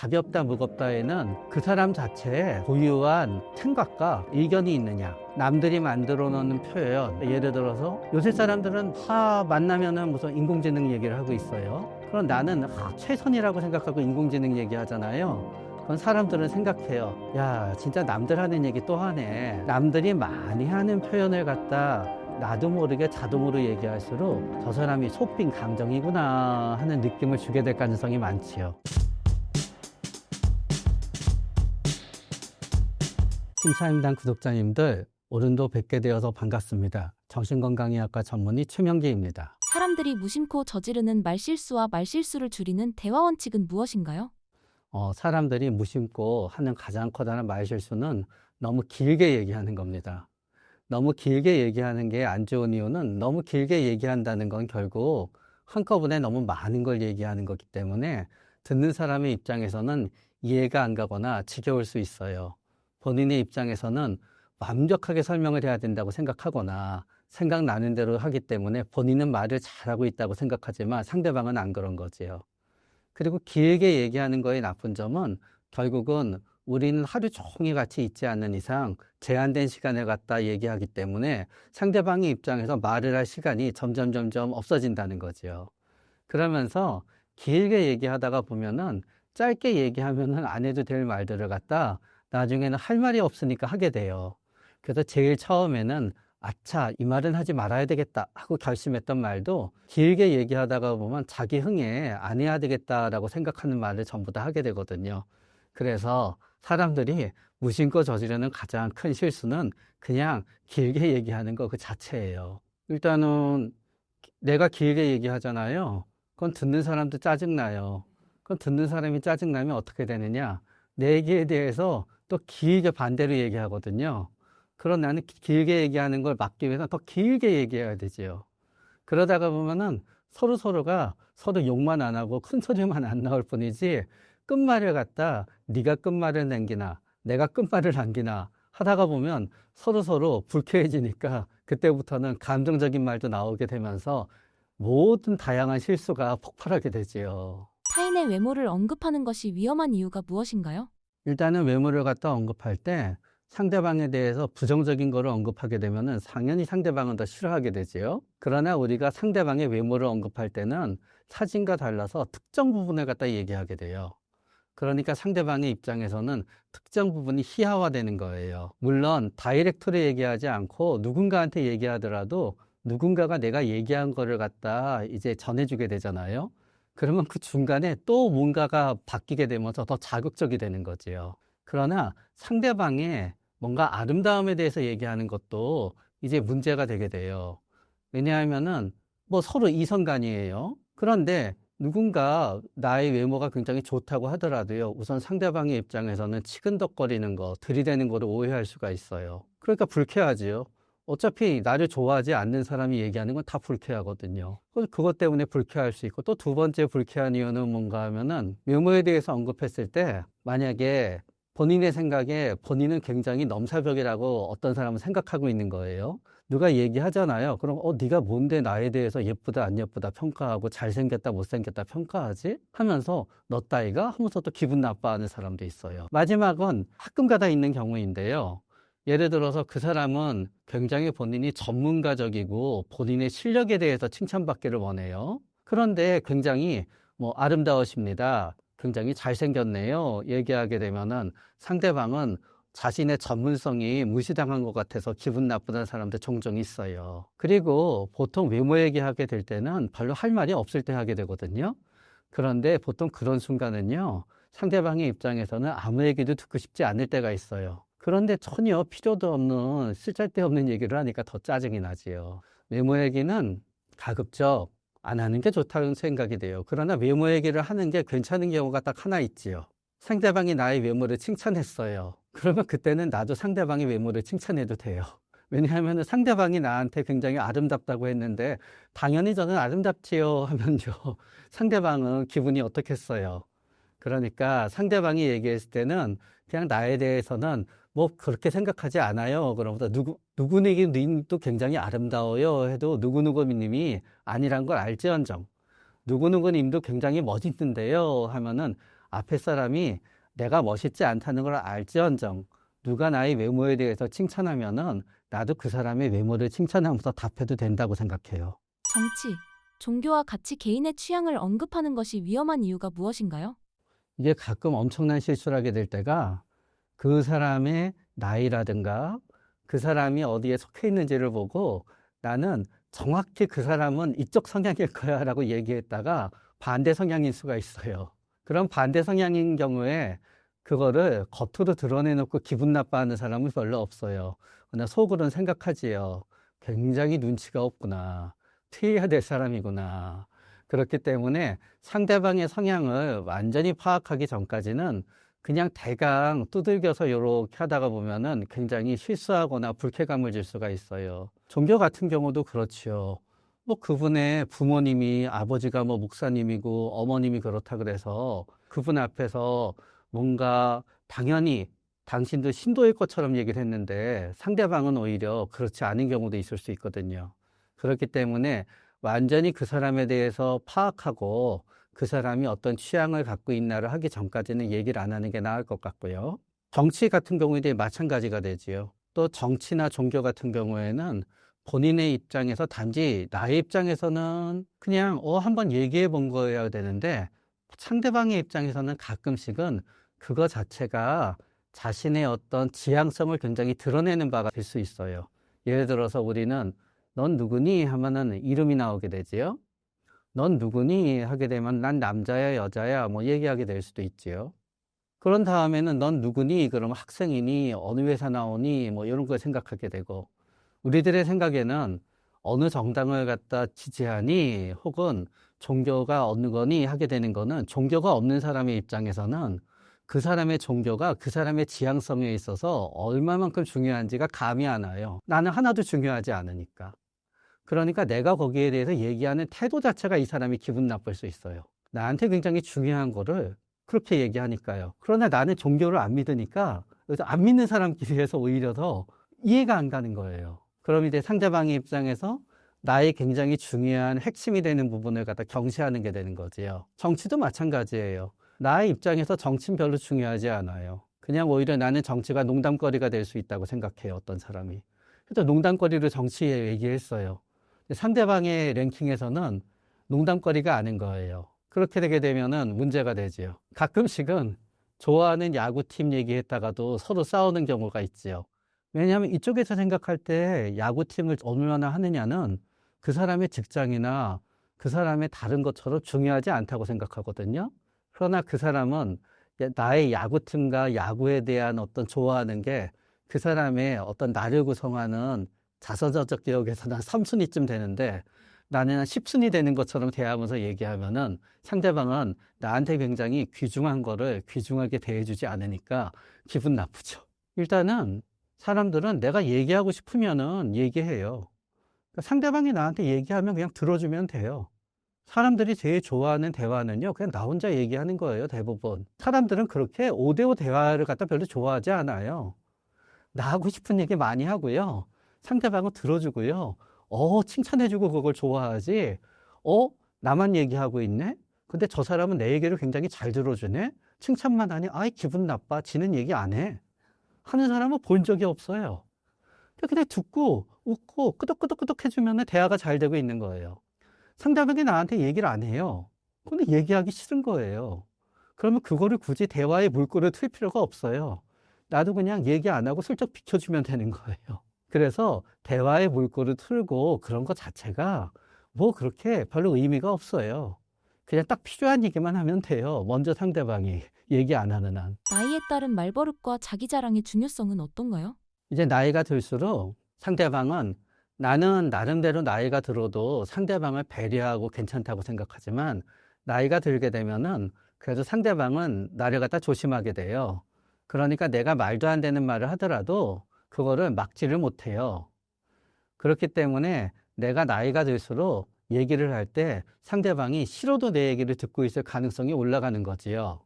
가볍다 무겁다에는 그 사람 자체의 고유한 생각과 의견이 있느냐, 남들이 만들어 놓는 표현, 예를 들어서 요새 사람들은 만나면은 무슨 인공지능 얘기를 하고 있어요. 그럼 나는 최선이라고 생각하고 인공지능 얘기하잖아요. 그건 사람들은 생각해요. 야, 진짜 남들 하는 얘기 또 하네. 남들이 많이 하는 표현을 갖다 나도 모르게 자동으로 얘기할수록 저 사람이 속빈 감정이구나 하는 느낌을 주게 될 가능성이 많지요. 심사임당 구독자님들, 오늘도 뵙게 되어서 반갑습니다. 정신건강의학과 전문의 최명기입니다. 사람들이 무심코 저지르는 말실수와 말실수를 줄이는 대화 원칙은 무엇인가요? 사람들이 무심코 하는 가장 커다란 말실수는 너무 길게 얘기하는 겁니다. 너무 길게 얘기하는 게 안 좋은 이유는 너무 길게 얘기한다는 건 결국 한꺼번에 너무 많은 걸 얘기하는 거기 때문에 듣는 사람의 입장에서는 이해가 안 가거나 지겨울 수 있어요. 본인의 입장에서는 완벽하게 설명을 해야 된다고 생각하거나 생각나는 대로 하기 때문에 본인은 말을 잘하고 있다고 생각하지만 상대방은 안 그런 거지요. 그리고 길게 얘기하는 거의 나쁜 점은 결국은 우리는 하루 종일 같이 있지 않는 이상 제한된 시간을 갖다 얘기하기 때문에 상대방의 입장에서 말을 할 시간이 점점 없어진다는 거죠. 그러면서 길게 얘기하다가 보면은 짧게 얘기하면은 안 해도 될 말들을 갖다 나중에는 할 말이 없으니까 하게 돼요. 그래서 제일 처음에는 아차, 이 말은 하지 말아야 되겠다 하고 결심했던 말도 길게 얘기하다가 보면 자기 흥에 안 해야 되겠다라고 생각하는 말을 전부 다 하게 되거든요. 그래서 사람들이 무심코 저지르는 가장 큰 실수는 그냥 길게 얘기하는 거 그 자체예요. 일단은 내가 길게 얘기하잖아요. 그건 듣는 사람도 짜증나요. 그럼 듣는 사람이 짜증나면 어떻게 되느냐? 내 얘기에 대해서 또 길게 반대로 얘기하거든요. 그럼 나는 길게 얘기하는 걸 막기 위해서 더 길게 얘기해야 되지요. 그러다가 보면은 서로가 서로 욕만 안 하고 큰 소리만 안 나올 뿐이지 끝말을 갖다 네가 끝말을 남기나 내가 끝말을 남기나 하다가 보면 서로 불쾌해지니까 그때부터는 감정적인 말도 나오게 되면서 모든 다양한 실수가 폭발하게 되지요. 타인의 외모를 언급하는 것이 위험한 이유가 무엇인가요? 일단은 외모를 갖다 언급할 때 상대방에 대해서 부정적인 거를 언급하게 되면은 당연히 상대방은 더 싫어하게 되지요. 그러나 우리가 상대방의 외모를 언급할 때는 사진과 달라서 특정 부분을 갖다 얘기하게 돼요. 그러니까 상대방의 입장에서는 특정 부분이 희화화되는 거예요. 물론 다이렉트로 얘기하지 않고 누군가한테 얘기하더라도 누군가가 내가 얘기한 거를 갖다 이제 전해주게 되잖아요. 그러면 그 중간에 또 뭔가가 바뀌게 되면서 더 자극적이 되는 거지요. 그러나 상대방의 뭔가 아름다움에 대해서 얘기하는 것도 이제 문제가 되게 돼요. 왜냐하면은 뭐 서로 이성간이에요. 그런데 누군가 나의 외모가 굉장히 좋다고 하더라도요. 우선 상대방의 입장에서는 치근덕거리는 거, 들이대는 거를 오해할 수가 있어요. 그러니까 불쾌하지요. 어차피 나를 좋아하지 않는 사람이 얘기하는 건 다 불쾌하거든요. 그것 때문에 불쾌할 수 있고 또 두 번째 불쾌한 이유는 뭔가 하면은 외모에 대해서 언급했을 때 만약에 본인의 생각에 본인은 굉장히 넘사벽이라고 어떤 사람은 생각하고 있는 거예요. 누가 얘기하잖아요. 그럼 네가 뭔데 나에 대해서 예쁘다 안 예쁘다 평가하고 잘생겼다 못생겼다 평가하지? 하면서 너 따위가 하면서 또 기분 나빠하는 사람도 있어요. 마지막은 가끔가다 있는 경우인데요. 예를 들어서 그 사람은 굉장히 본인이 전문가적이고 본인의 실력에 대해서 칭찬받기를 원해요. 그런데 굉장히 아름다우십니다. 굉장히 잘생겼네요. 얘기하게 되면은 상대방은 자신의 전문성이 무시당한 것 같아서 기분 나쁘다는 사람도 종종 있어요. 그리고 보통 외모 얘기하게 될 때는 별로 할 말이 없을 때 하게 되거든요. 그런데 보통 그런 순간은요, 상대방의 입장에서는 아무 얘기도 듣고 싶지 않을 때가 있어요. 그런데 전혀 필요도 없는 쓸데없는 얘기를 하니까 더 짜증이 나지요. 외모 얘기는 가급적 안 하는 게 좋다는 생각이 돼요. 그러나 외모 얘기를 하는 게 괜찮은 경우가 딱 하나 있지요. 상대방이 나의 외모를 칭찬했어요. 그러면 그때는 나도 상대방의 외모를 칭찬해도 돼요. 왜냐하면 상대방이 나한테 굉장히 아름답다고 했는데 당연히 저는 아름답지요 하면요. 상대방은 기분이 어떻겠어요. 그러니까 상대방이 얘기했을 때는 그냥 나에 대해서는 뭐 그렇게 생각하지 않아요. 그러면서 누구누구님도 굉장히 아름다워요 해도 누구누구님이 아니란 걸 알지언정 누구누구님도 굉장히 멋있는데요 하면은 앞에 사람이 내가 멋있지 않다는 걸 알지언정 누가 나의 외모에 대해서 칭찬하면은 나도 그 사람의 외모를 칭찬하면서 답해도 된다고 생각해요. 정치, 종교와 같이 개인의 취향을 언급하는 것이 위험한 이유가 무엇인가요? 이게 가끔 엄청난 실수를 하게 될 때가 그 사람의 나이라든가 그 사람이 어디에 속해 있는지를 보고 나는 정확히 그 사람은 이쪽 성향일 거야 라고 얘기했다가 반대 성향일 수가 있어요. 그런 반대 성향인 경우에 그거를 겉으로 드러내놓고 기분 나빠하는 사람은 별로 없어요. 그러나 속으로는 생각하지요. 굉장히 눈치가 없구나. 피해야 될 사람이구나. 그렇기 때문에 상대방의 성향을 완전히 파악하기 전까지는 그냥 대강 두들겨서 이렇게 하다가 보면은 굉장히 실수하거나 불쾌감을 줄 수가 있어요. 종교 같은 경우도 그렇지요. 뭐 그분의 부모님이 아버지가 뭐 목사님이고 어머님이 그렇다 그래서 그분 앞에서 뭔가 당연히 당신도 신도일 것처럼 얘기를 했는데 상대방은 오히려 그렇지 않은 경우도 있을 수 있거든요. 그렇기 때문에 완전히 그 사람에 대해서 파악하고 그 사람이 어떤 취향을 갖고 있나를 하기 전까지는 얘기를 안 하는 게 나을 것 같고요. 정치 같은 경우에도 마찬가지가 되지요. 또 정치나 종교 같은 경우에는 본인의 입장에서 단지 나의 입장에서는 그냥 한번 얘기해 본 거여야 되는데 상대방의 입장에서는 가끔씩은 그거 자체가 자신의 어떤 지향성을 굉장히 드러내는 바가 될 수 있어요. 예를 들어서 우리는 넌 누구니? 하면은 이름이 나오게 되지요. 넌 누구니? 하게 되면 난 남자야, 여자야, 뭐 얘기하게 될 수도 있지요. 그런 다음에는 넌 누구니? 그러면 학생이니? 어느 회사 나오니? 뭐 이런 걸 생각하게 되고, 우리들의 생각에는 어느 정당을 갖다 지지하니? 혹은 종교가 어느 거니? 하게 되는 거는 종교가 없는 사람의 입장에서는 그 사람의 종교가 그 사람의 지향성에 있어서 얼마만큼 중요한지가 감이 안 와요. 나는 하나도 중요하지 않으니까. 그러니까 내가 거기에 대해서 얘기하는 태도 자체가 이 사람이 기분 나쁠 수 있어요. 나한테 굉장히 중요한 거를 그렇게 얘기하니까요. 그러나 나는 종교를 안 믿으니까 그래서 안 믿는 사람끼리해서 오히려 더 이해가 안 가는 거예요. 그럼 이제 상대방의 입장에서 나의 굉장히 중요한 핵심이 되는 부분을 갖다 경시하는 게 되는 거지요. 정치도 마찬가지예요. 나의 입장에서 정치는 별로 중요하지 않아요. 그냥 오히려 나는 정치가 농담거리가 될 수 있다고 생각해요. 어떤 사람이. 그래서 농담거리로 정치에 얘기했어요. 상대방의 랭킹에서는 농담거리가 아닌 거예요. 그렇게 되게 되면은 문제가 되지요. 가끔씩은 좋아하는 야구팀 얘기했다가도 서로 싸우는 경우가 있지요. 왜냐하면 이쪽에서 생각할 때 야구팀을 얼마나 하느냐는 그 사람의 직장이나 그 사람의 다른 것처럼 중요하지 않다고 생각하거든요. 그러나 그 사람은 나의 야구팀과 야구에 대한 어떤 좋아하는 게 그 사람의 어떤 나를 구성하는 자서전적 기억에서는 한 3순위쯤 되는데 나는 한 10순위 되는 것처럼 대하면서 얘기하면은 상대방은 나한테 굉장히 귀중한 거를 귀중하게 대해주지 않으니까 기분 나쁘죠. 일단은 사람들은 내가 얘기하고 싶으면은 얘기해요. 그러니까 상대방이 나한테 얘기하면 그냥 들어주면 돼요. 사람들이 제일 좋아하는 대화는요, 그냥 나 혼자 얘기하는 거예요, 대부분. 사람들은 그렇게 5대5 대화를 갖다 별로 좋아하지 않아요. 나 하고 싶은 얘기 많이 하고요. 상대방은 들어주고요. 칭찬해주고 그걸 좋아하지. 나만 얘기하고 있네? 근데 저 사람은 내 얘기를 굉장히 잘 들어주네? 칭찬만 하니, 아이, 기분 나빠. 지는 얘기 안 해. 하는 사람은 본 적이 없어요. 그냥 듣고, 웃고, 끄덕끄덕끄덕 해주면 대화가 잘 되고 있는 거예요. 상대방이 나한테 얘기를 안 해요. 근데 얘기하기 싫은 거예요. 그러면 그거를 굳이 대화의 물꼬를 틀 필요가 없어요. 나도 그냥 얘기 안 하고 슬쩍 비켜주면 되는 거예요. 그래서 대화의 물꼬를 틀고 그런 것 자체가 뭐 그렇게 별로 의미가 없어요. 그냥 딱 필요한 얘기만 하면 돼요. 먼저 상대방이 얘기 안 하는 한. 나이에 따른 말버릇과 자기 자랑의 중요성은 어떤가요? 이제 나이가 들수록 상대방은 나는 나름대로 나이가 들어도 상대방을 배려하고 괜찮다고 생각하지만 나이가 들게 되면은 그래도 상대방은 나를 갖다 조심하게 돼요. 그러니까 내가 말도 안 되는 말을 하더라도 그거를 막지를 못해요. 그렇기 때문에 내가 나이가 들수록 얘기를 할 때 상대방이 싫어도 내 얘기를 듣고 있을 가능성이 올라가는 거지요.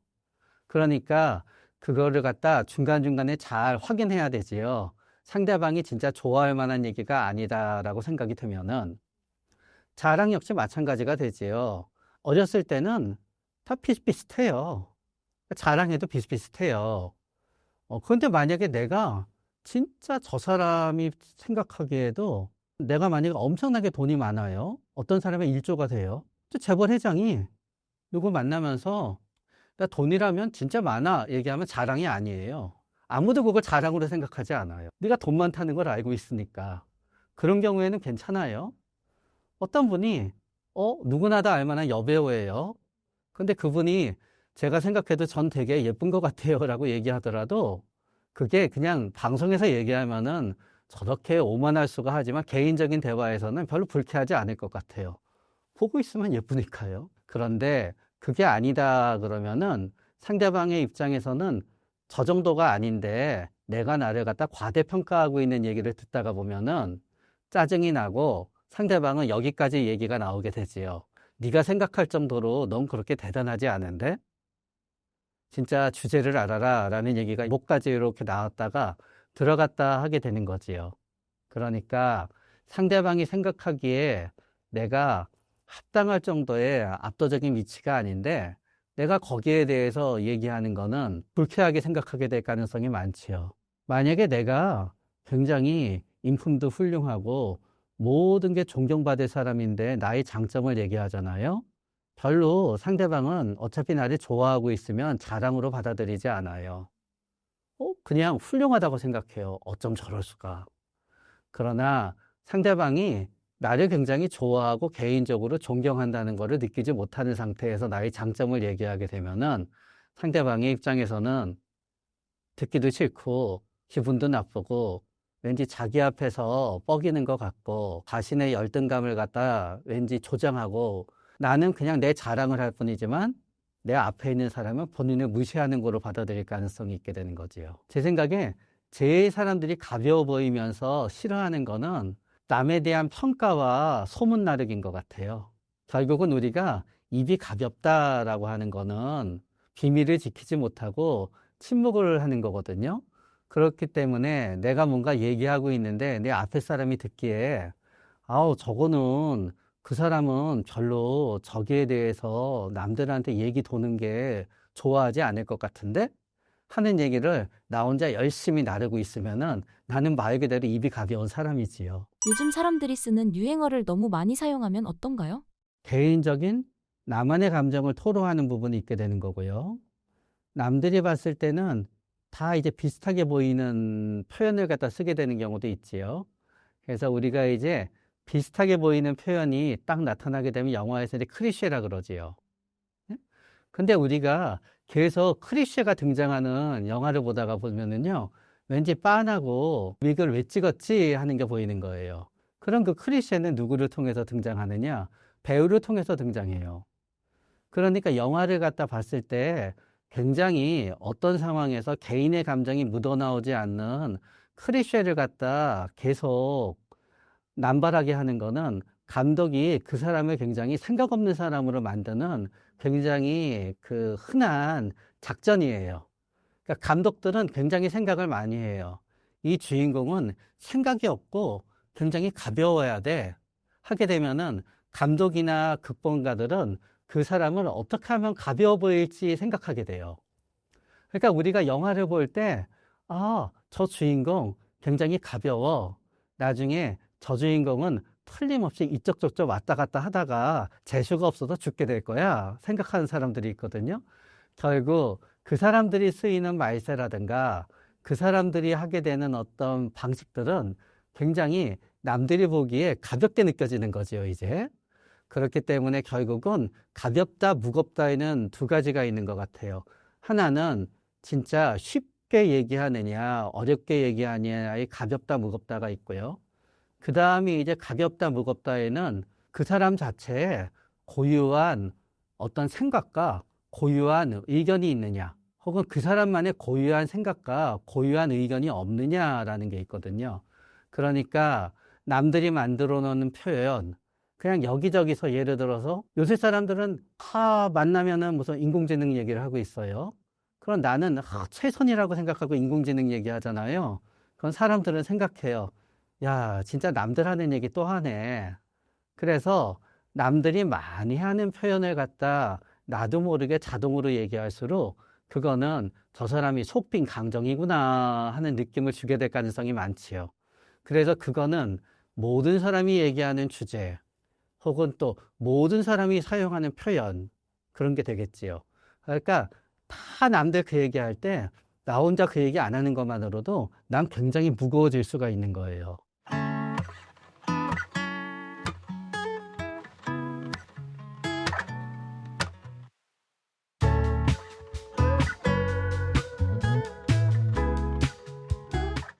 그러니까 그거를 갖다 중간중간에 잘 확인해야 되지요. 상대방이 진짜 좋아할 만한 얘기가 아니다라고 생각이 들면은 자랑 역시 마찬가지가 되지요. 어렸을 때는 다 비슷비슷해요. 자랑해도 비슷비슷해요. 그런데 만약에 내가 진짜 저 사람이 생각하기에도 내가 만약에 엄청나게 돈이 많아요. 어떤 사람의 일조가 돼요. 또 재벌 회장이 누구 만나면서 나 돈이라면 진짜 많아 얘기하면 자랑이 아니에요. 아무도 그걸 자랑으로 생각하지 않아요. 네가 돈 많다는 걸 알고 있으니까. 그런 경우에는 괜찮아요. 어떤 분이 누구나 다 알만한 여배우예요. 근데 그분이 제가 생각해도 전 되게 예쁜 것 같아요 라고 얘기하더라도 그게 그냥 방송에서 얘기하면은 저렇게 오만할 수가 하지만 개인적인 대화에서는 별로 불쾌하지 않을 것 같아요. 보고 있으면 예쁘니까요. 그런데 그게 아니다 그러면은 상대방의 입장에서는 저 정도가 아닌데 내가 나를 갖다 과대평가하고 있는 얘기를 듣다가 보면은 짜증이 나고 상대방은 여기까지 얘기가 나오게 되지요. 네가 생각할 정도로 넌 그렇게 대단하지 않은데 진짜 주제를 알아라 라는 얘기가 목까지 이렇게 나왔다가 들어갔다 하게 되는 거지요. 그러니까 상대방이 생각하기에 내가 합당할 정도의 압도적인 위치가 아닌데 내가 거기에 대해서 얘기하는 거는 불쾌하게 생각하게 될 가능성이 많지요. 만약에 내가 굉장히 인품도 훌륭하고 모든 게 존경받을 사람인데 나의 장점을 얘기하잖아요. 별로 상대방은 어차피 나를 좋아하고 있으면 자랑으로 받아들이지 않아요. 그냥 훌륭하다고 생각해요. 어쩜 저럴 수가. 그러나 상대방이 나를 굉장히 좋아하고 개인적으로 존경한다는 것을 느끼지 못하는 상태에서 나의 장점을 얘기하게 되면은 상대방의 입장에서는 듣기도 싫고 기분도 나쁘고 왠지 자기 앞에서 뻐기는 것 같고 자신의 열등감을 갖다 왠지 조장하고 나는 그냥 내 자랑을 할 뿐이지만 내 앞에 있는 사람은 본인을 무시하는 거로 받아들일 가능성이 있게 되는 거지요. 제 생각에 제일 사람들이 가벼워 보이면서 싫어하는 거는 남에 대한 평가와 소문나르기인 것 같아요. 결국은 우리가 입이 가볍다라고 하는 거는 비밀을 지키지 못하고 침묵을 하는 거거든요. 그렇기 때문에 내가 뭔가 얘기하고 있는데 내 앞에 사람이 듣기에 아우 저거는 그 사람은 별로 저기에 대해서 남들한테 얘기 도는 게 좋아하지 않을 것 같은데 하는 얘기를 나 혼자 열심히 나르고 있으면은 나는 말 그대로 입이 가벼운 사람이지요. 요즘 사람들이 쓰는 유행어를 너무 많이 사용하면 어떤가요? 개인적인 나만의 감정을 토로하는 부분이 있게 되는 거고요. 남들이 봤을 때는 다 이제 비슷하게 보이는 표현을 갖다 쓰게 되는 경우도 있지요. 그래서 우리가 이제 비슷하게 보이는 표현이 딱 나타나게 되면 영화에서 이제 클리셰라 그러지요. 예? 근데 우리가 계속 클리셰가 등장하는 영화를 보다가 보면은요, 왠지 빤하고 이걸 왜 찍었지 하는 게 보이는 거예요. 그럼 그 클리셰는 누구를 통해서 등장하느냐? 배우를 통해서 등장해요. 그러니까 영화를 갖다 봤을 때 굉장히 어떤 상황에서 개인의 감정이 묻어나오지 않는 클리셰를 갖다 계속 남발하게 하는 거는 감독이 그 사람을 굉장히 생각 없는 사람으로 만드는 굉장히 그 흔한 작전이에요. 그러니까 감독들은 굉장히 생각을 많이 해요. 이 주인공은 생각이 없고 굉장히 가벼워야 돼. 하게 되면은 감독이나 극본가들은 그 사람을 어떻게 하면 가벼워 보일지 생각하게 돼요. 그러니까 우리가 영화를 볼 때, 저 주인공 굉장히 가벼워. 나중에 저 주인공은 틀림없이 이쪽 저쪽 왔다 갔다 하다가 재수가 없어서 죽게 될 거야. 생각하는 사람들이 있거든요. 결국 그 사람들이 쓰이는 말세라든가 그 사람들이 하게 되는 어떤 방식들은 굉장히 남들이 보기에 가볍게 느껴지는 거죠, 이제. 그렇기 때문에 결국은 가볍다, 무겁다에는 두 가지가 있는 것 같아요. 하나는 진짜 쉽게 얘기하느냐, 어렵게 얘기하느냐의 가볍다, 무겁다가 있고요. 그 다음에 이제 가볍다, 무겁다에는 그 사람 자체에 고유한 어떤 생각과 고유한 의견이 있느냐, 혹은 그 사람만의 고유한 생각과 고유한 의견이 없느냐라는 게 있거든요. 그러니까 남들이 만들어 놓는 표현, 그냥 여기저기서 예를 들어서 요새 사람들은 다 만나면은 무슨 인공지능 얘기를 하고 있어요. 그럼 나는 최선이라고 생각하고 인공지능 얘기하잖아요. 그건 사람들은 생각해요. 야, 진짜 남들 하는 얘기 또 하네. 그래서 남들이 많이 하는 표현을 갖다 나도 모르게 자동으로 얘기할수록 그거는 저 사람이 속빈 감정이구나 하는 느낌을 주게 될 가능성이 많지요. 그래서 그거는 모든 사람이 얘기하는 주제 혹은 또 모든 사람이 사용하는 표현 그런 게 되겠지요. 그러니까 다 남들 그 얘기할 때 나 혼자 그 얘기 안 하는 것만으로도 난 굉장히 무거워질 수가 있는 거예요.